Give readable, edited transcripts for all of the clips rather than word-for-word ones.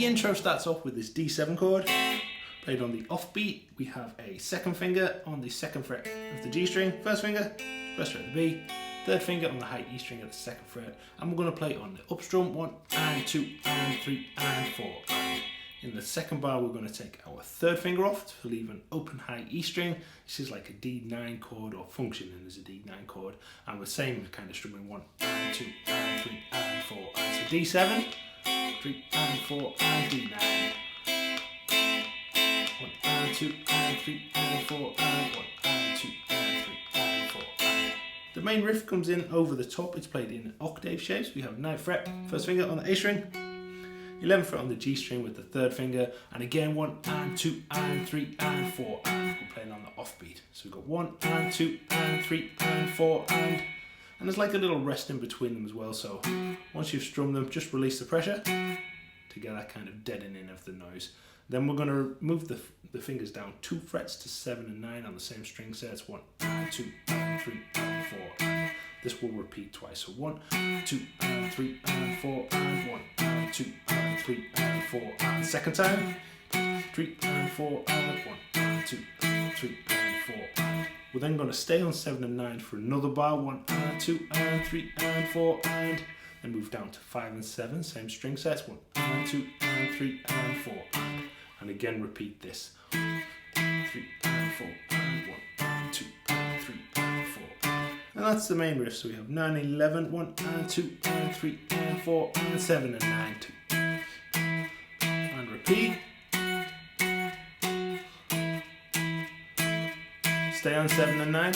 intro starts off with this D7 chord, played on the offbeat. We have a second finger on the second fret of the G string, first finger, first fret of the B, third finger on the high E string at the second fret, and we're going to play on the up strum 1 and 2 and 3 and 4. And in the second bar, we're going to take our third finger off to leave an open high E string. This is like a D9 chord, or functioning as a D9 chord, and we're same kind of strumming 1 and 2 and 3 and 4. And so D7, 3 and 4 and D9. 1 and 2 and 3 and 4 and 1 and 2 and 3 and 4. And the main riff comes in over the top. It's played in octave shapes. We have 9th fret, first finger on the A string, 11th fret on the G string with the third finger, and again 1 and 2 and 3 and 4, and we're playing on the offbeat. So we've got 1 and 2 and 3 and 4, and there's like a little rest in between them as well. So once you've strummed them, just release the pressure to get that kind of deadening of the noise. Then we're going to move the fingers down 2 frets to 7 and 9 on the same string sets. 1 and 2 and 3 and 4. And this will repeat twice. So 1, 2 and 3 and 4 and 1 and 2 and 3 and 4. And second time, 3 and 4 and 1 and 2 and 3 and 4. And we're then going to stay on 7 and 9 for another bar. 1 and 2 and 3 and 4, and then move down to 5 and 7, same string sets. 1 and 2 and 3 and 4. And again repeat this. 3 and 4 and 1 and 2 and 3 and 4. And that's the main riff. So we have 9 and 11, 1 and 2 and 3 and 4 and 7 and 9, 2. And repeat. Stay on 7 and 9.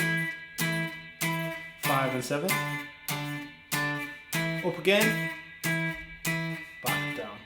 5 and 7. Up again. Back down.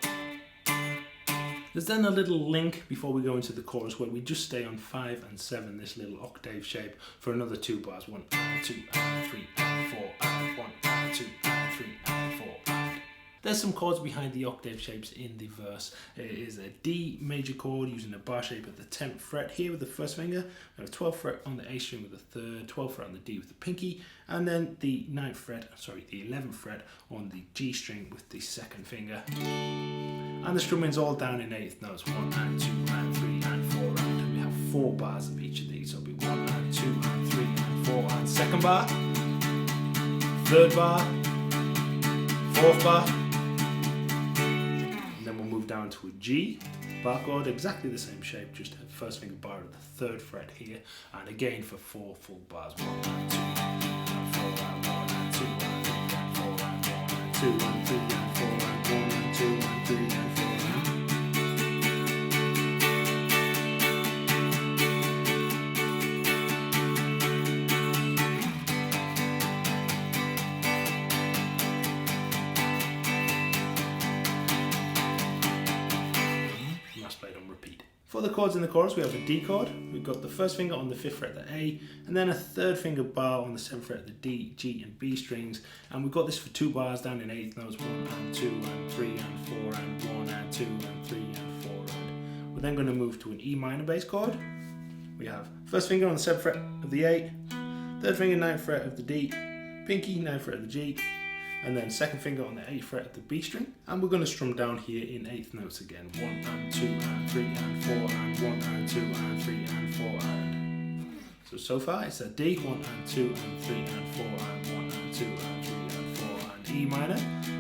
There's then a little link before we go into the chorus where we just stay on 5 and 7, this little octave shape, for another 2 bars. 1 and 2 and 3 and 4 and 1 and 2 and 3 and 4. And there's some chords behind the octave shapes in the verse. It is a D major chord using a bar shape at the 10th fret here with the first finger. We have a 12th fret on the A string with the third, 12th fret on the D with the pinky, and then the 11th fret on the G string with the second finger. And the strumming's all down in 8th notes. 1 and 2 and 3 and 4, and we have 4 bars of each of these. So it'll be 1 and 2 and 3 and 4, and second bar, third bar, fourth bar, and then we'll move down to a G bar chord, exactly the same shape, just a first finger bar at the 3rd fret here, and again for 4 full bars. 1 and 2 and 4 and 1 and 2 and 3 and 4 and 1 and 2 and 3 and 4 and 1 and 2 and 3 and 4. For the chords in the chorus, we have a D chord. We've got the first finger on the 5th fret of the A, and then a third finger bar on the 7th fret of the D, G and B strings. And we've got this for 2 bars down in 8th notes. 1 and 2 and 3 and 4 and 1 and 2 and 3 and 4. And we're then going to move to an E minor bass chord. We have first finger on the 7th fret of the A, third finger 9th fret of the D, pinky 9th fret of the G, and then second finger on the 8th fret of the B string, and we're going to strum down here in 8th notes again. 1 and 2 and 3 and 4 and 1 and 2 and 3 and 4 and so far it's a D, 1 and 2 and 3 and 4 and 1 and 2 and 3 and 4 and E minor,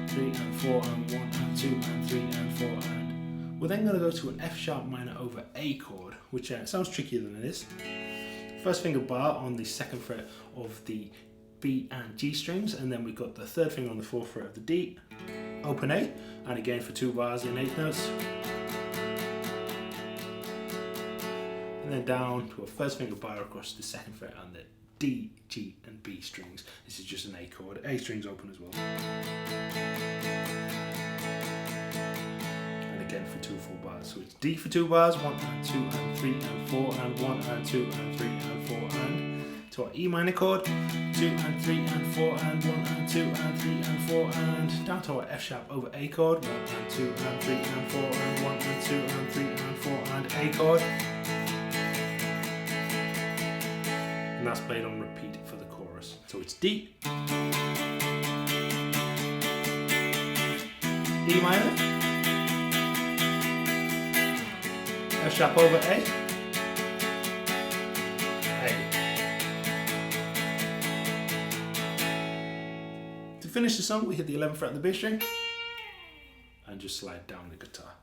3 and 4 and 1 and 2 and 3 and 4 and we're then going to go to an F sharp minor over A chord, which sounds trickier than it is. First finger bar on the 2nd fret of the B and G strings, and then we've got the third finger on the 4th fret of the D, open A, and again for 2 bars in 8th notes, and then down to a first finger bar across the 2nd fret on the D, G and B strings. This is just an A chord. A string's open as well, and again for 2 full bars. So it's D for 2 bars, 1 and 2 and 3 and 4 and 1 and 2 and 3 and 4 and to our E minor chord, 2 and 3 and 4 and 1 and 2 and 3 and 4 and down to our F sharp over A chord, 1 and 2 and 3 and 4 and 1 and 2 and 3 and 4 and A chord, and that's played on repeat for the chorus. So it's D, E minor, F sharp over A. A. To finish the song, we hit the 11th fret of the bass string and just slide down the guitar.